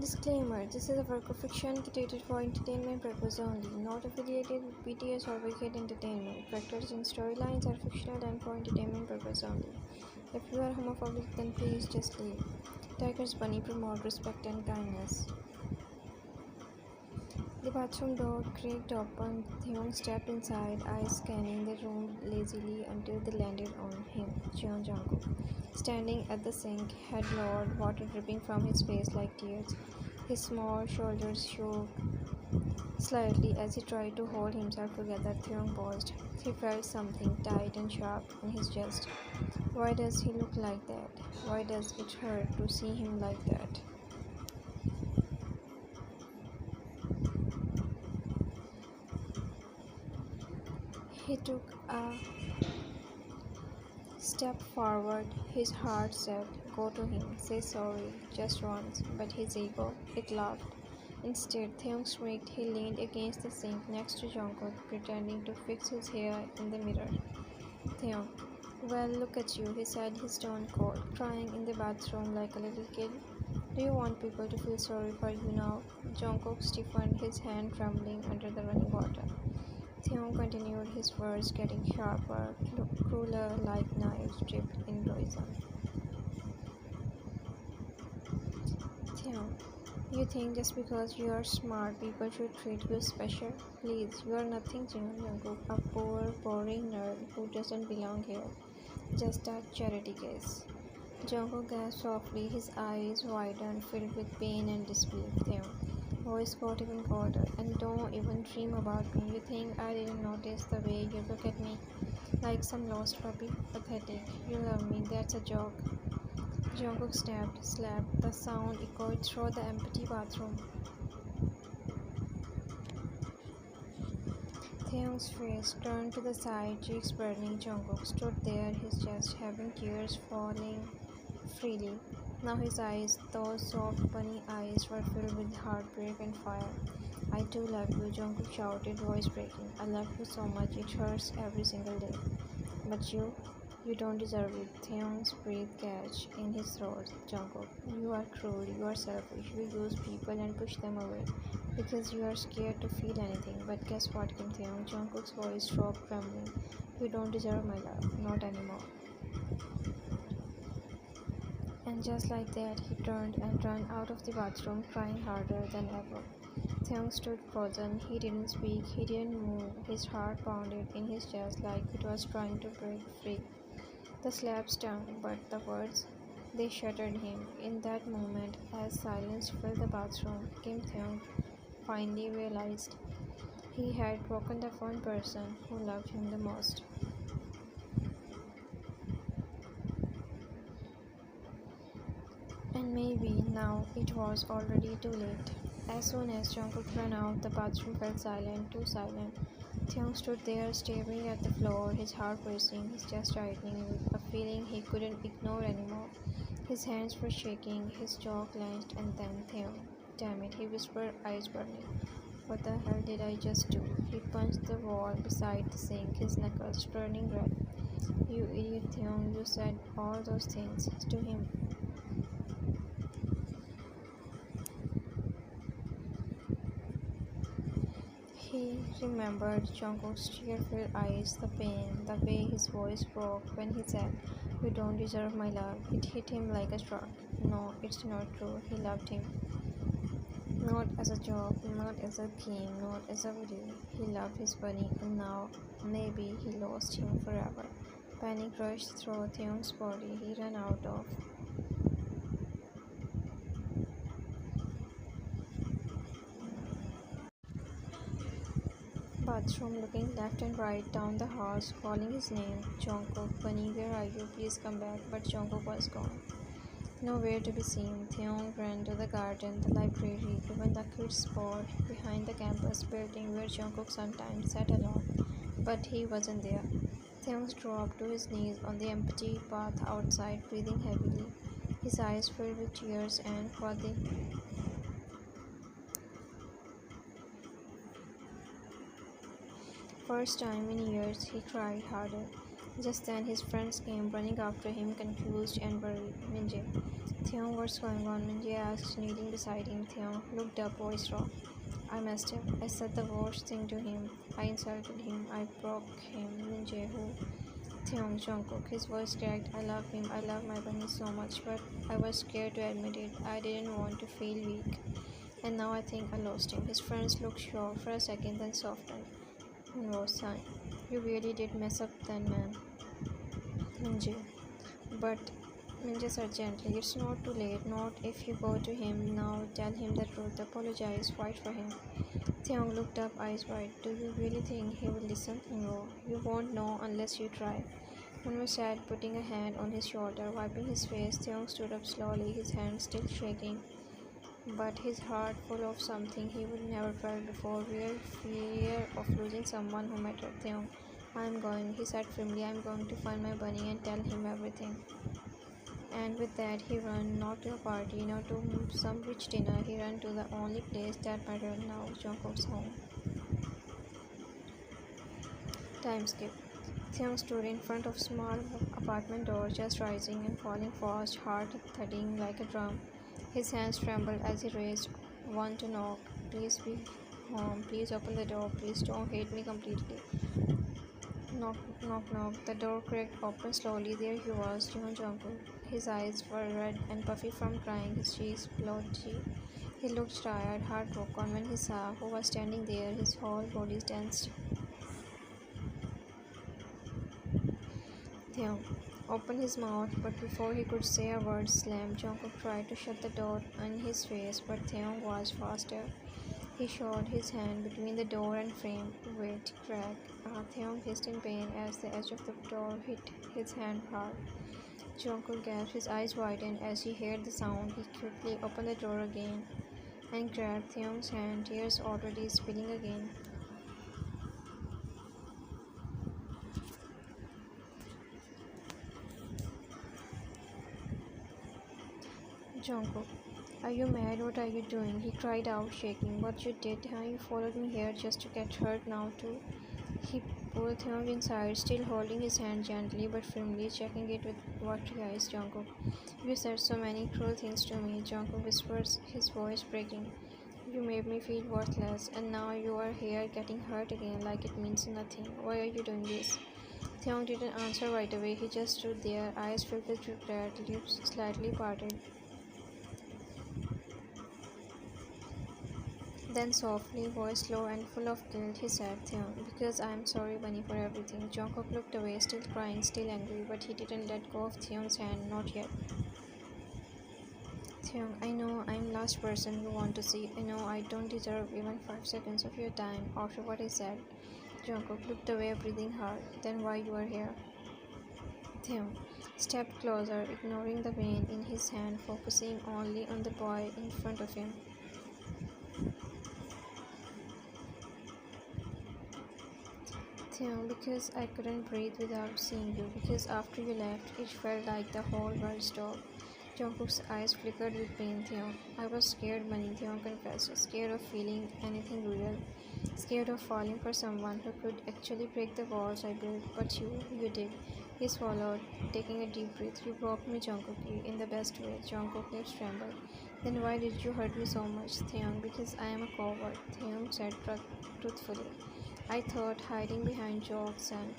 Disclaimer: this is a work of fiction created for entertainment purpose only, not affiliated with BTS or Wicked Entertainment. Characters and storylines are fictional and for entertainment purpose only. If you are homophobic, then please just leave. Tiger's Bunny promote respect and kindness. The bathroom door creaked open. Taehyung stepped inside, eyes scanning the room lazily until they landed on him, Jungkook. Standing at the sink, head lowered, water dripping from his face like tears. His small shoulders shook slightly as he tried to hold himself together. Taehyung paused. He felt something tight and sharp in his chest. Why does he look like that? Why does it hurt to see him like that? He took a step forward. His heart said, "Go to him, say sorry, just once." But his ego, it laughed. Instead, Taehyung shrieked. He leaned against the sink next to Jungkook, pretending to fix his hair in the mirror. Taehyung, well, look at you, he said, his tone cold, crying in the bathroom like a little kid. Do you want people to feel sorry for you now? Jungkook stiffened, his hand trembling under the running water. Taehyung continued, his words getting sharper, crueler, like knives dipped in poison. Taehyung, you think just because you are smart, people should treat you special? Please, you are nothing, Jungkook, a poor, boring nerd who doesn't belong here. Just a charity case. Jungkook gasped softly, his eyes widened, filled with pain and disbelief. Taehyung, voice got even colder. And don't even dream about me. You think I didn't notice the way you look at me? Like some lost puppy? Pathetic. You love me, that's a joke. Jungkook snapped, slapped. The sound echoed through the empty bathroom. Taehyung's face turned to the side, cheeks burning. Jungkook stood there, his chest having tears falling freely. Now his eyes, those soft bunny eyes, were filled with heartbreak and fire. I too love you, Jungkook shouted, voice breaking. I love you so much, it hurts every single day. But you don't deserve it. Taehyung's breath catch in his throat. Jungkook, you are cruel, you are selfish, you use people and push them away because you are scared to feel anything. But guess what, Kim Taehyung? Jungkook's voice dropped, trembling. You don't deserve my love, not anymore. And just like that, he turned and ran out of the bathroom, crying harder than ever. Taehyung stood frozen. He didn't speak, he didn't move. His heart pounded in his chest like it was trying to break free. The slap stung, but the words, they shattered him. In that moment, as silence filled the bathroom, Kim Taehyung finally realized he had broken the one person who loved him the most. And maybe now it was already too late. As soon as Jungkook ran out, the bathroom felt silent, too silent. Taehyung stood there, staring at the floor, his heart racing, his chest tightening with a feeling he couldn't ignore anymore. His hands were shaking, his jaw clenched, and then Taehyung. Damn it, he whispered, eyes burning. What the hell did I just do? He punched the wall beside the sink, his knuckles turning red. You idiot, Taehyung, you said all those things to him. He remembered Jungkook's tear-filled eyes, the pain, the way his voice broke when he said, "You don't deserve my love." It hit him like a truck. No, it's not true. He loved him. Not as a job, not as a game, not as a video. He loved his bunny, and now maybe he lost him forever. Panic rushed through Taehyung's body. He ran out of bathroom, looking left and right down the halls, calling his name. Jungkook, Bunny, where are you? Please come back. But Jungkook was gone. Nowhere to be seen. Taehyung ran to the garden, the library, even the kids' spot behind the campus building where Jungkook sometimes sat alone. But he wasn't there. Taehyung dropped to his knees on the empty path outside, breathing heavily, his eyes filled with tears, and for the first time in years, he cried harder. Just then his friends came running after him, confused and worried. Minjae. Taehyung, what's going on? Minjae asked, kneeling beside him. Taehyung looked up, voice raw. I messed up. I said the worst thing to him. I insulted him. I broke him. Minjae, who? Taehyung, Jungkook. His voice cracked. I love him. I love my bunny so much, but I was scared to admit it. I didn't want to feel weak. And now I think I lost him. His friends looked shocked for a second, then softened. No, son. You really did mess up then, man. Minjae. But Minjae said gently, it's not too late. Not if you go to him now. Tell him the truth. Apologize. Fight for him. Taehyung looked up, eyes wide. Do you really think he will listen? No. You won't know unless you try. Hun was sad, putting a hand on his shoulder, wiping his face. Taehyung stood up slowly, his hands still shaking, but his heart full of something he would never felt before, real fear of losing someone who mattered. Taehyung, I'm going, he said firmly. I'm going to find my bunny and tell him everything. And with that, he ran not to a party, not to some rich dinner. He ran to the only place that mattered now, Jungkook's home. Time skip. Taehyung stood in front of small apartment door, just rising and falling fast, heart thudding like a drum. His hands trembled as he raised one to knock. Please be home. Please open the door. Please don't hate me completely. Knock, knock, knock. The door cracked open slowly. There he was, Jungkook. His eyes were red and puffy from crying, his cheeks blotchy. He looked tired, heartbroken. When he saw who was standing there, his whole body tensed. Taehyung opened his mouth, but before he could say a word, slammed. Jungkook tried to shut the door on his face, but Taehyung was faster. He showed his hand between the door and frame. Wait, crack. Taehyung hissed in pain as the edge of the door hit his hand hard. Jungkook gasped, his eyes widened as he heard the sound. He quickly opened the door again and grabbed Taehyung's hand, tears already spilling again. Jungkook, are you mad? What are you doing? He cried out, shaking. What you did, huh? You followed me here just to get hurt now too? He pulled Taehyung inside, still holding his hand gently but firmly, checking it with watery eyes. Jungkook, you said so many cruel things to me. Jungkook whispers, his voice breaking. You made me feel worthless, and now you are here getting hurt again like it means nothing. Why are you doing this? Taehyung didn't answer right away. He just stood there, eyes filled with regret, lips slightly parted. Then softly, voice low and full of guilt, he said, Taehyung, because I am sorry, Bunny, for everything. Jungkook looked away, still crying, still angry, but he didn't let go of Taehyung's hand, not yet. Taehyung, I know I'm last person you want to see. I know I don't deserve even 5 seconds of your time after what I said. Jungkook looked away, breathing hard. Then why you are here? Taehyung stepped closer, ignoring the pain in his hand, focusing only on the boy in front of him. Taehyung, because I couldn't breathe without seeing you, because after you left, it felt like the whole world stopped. Jungkook's eyes flickered with pain. Taehyung, I was scared, Bunny, Taehyung confessed, scared of feeling anything real, scared of falling for someone who could actually break the walls I built, but you did. He swallowed, taking a deep breath. You broke me, Jungkook, in the best way. Jungkook's lips trembled. Then why did you hurt me so much, Taehyung? Because I am a coward, Taehyung said truthfully. I thought hiding behind jokes and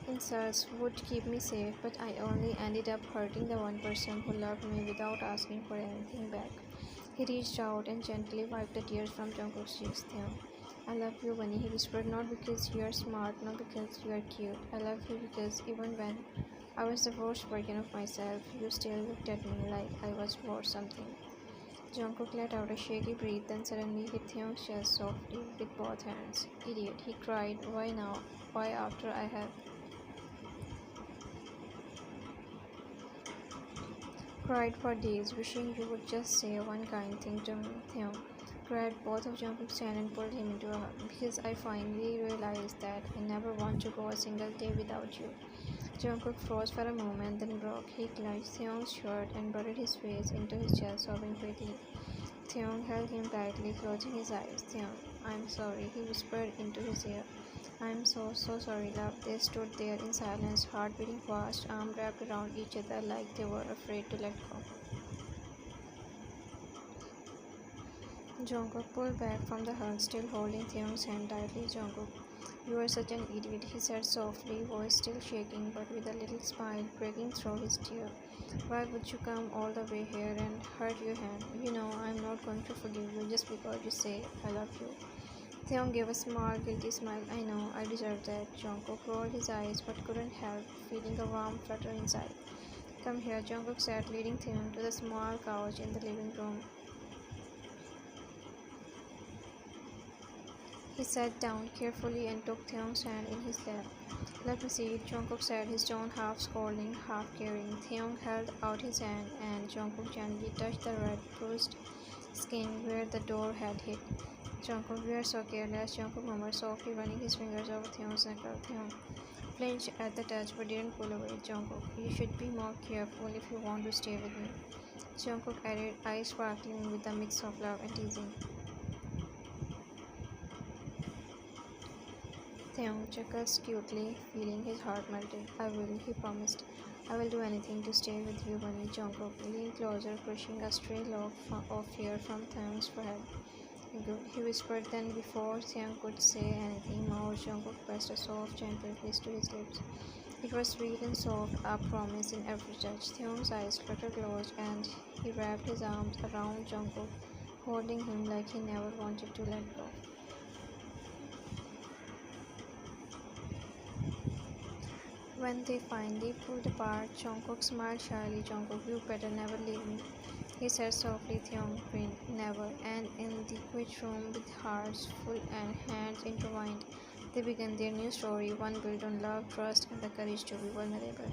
insults would keep me safe, but I only ended up hurting the one person who loved me without asking for anything back. He reached out and gently wiped the tears from Jungkook's cheeks. Taehyung, I love you, Bunny, he whispered, not because you are smart, not because you are cute. I love you because even when I was the worst version of myself, you still looked at me like I was worth something. Jungkook let out a shaky breath, then suddenly hit Taehyung's chest softly with both hands. Idiot, he cried. Why now? Why after I have cried for days, wishing you would just say one kind thing to me? Taehyung grabbed both of Jungkook's hands and pulled him into a hug. Because I finally realized that I never want to go a single day without you. Jungkook froze for a moment, then broke. He clutched Taehyung's shirt and buried his face into his chest, sobbing quickly. Taehyung held him tightly, closing his eyes. Taehyung, I'm sorry, he whispered into his ear. I'm so sorry, love. They stood there in silence, heart beating fast, arms wrapped around each other like they were afraid to let go. Jungkook pulled back from the hug, still holding Taehyung's hand tightly. Jungkook, you are such an idiot, he said softly, voice still shaking but with a little smile breaking through his tear. Why would you come all the way here and hurt your hand? You know I'm not going to forgive you just because you say I love you. Taehyung gave a small, guilty smile. I know, I deserve that. Jungkook rolled his eyes but couldn't help feeling a warm flutter inside. Come here, Jungkook said, leading Taehyung to the small couch in the living room. He sat down carefully and took Taehyung's hand in his lap. Let me see it, Jungkook said, his tone half scolding, half caring. Taehyung held out his hand and Jungkook gently touched the red, bruised skin where the door had hit. Jungkook, we are so careless, Jungkook murmured softly, running his fingers over Taehyung's knuckle. Taehyung flinched at the touch but didn't pull away. Jungkook, you should be more careful if you want to stay with me. Jungkook added, eyes sparkling with a mix of love and teasing. Taehyung chuckled cutely, feeling his heart melted. I will, he promised. I will do anything to stay with you, Bunny. Jungkook leaned closer, pushing a stray lock of hair from Taehyung's forehead. Good, he whispered. Then, before Taehyung could say anything more, Jungkook pressed a soft, gentle kiss to his lips. It was sweet and soft, a promise in every touch. Taehyung's eyes fluttered closed, and he wrapped his arms around Jungkook, holding him like he never wanted to let go. When they finally pulled apart, Jungkook smiled shyly. Jungkook, you better never leave me, he said softly. Taehyung grinned. Never. And in the quiet room, with hearts full and hands intertwined, they began their new story, one built on love, trust, and the courage to be vulnerable.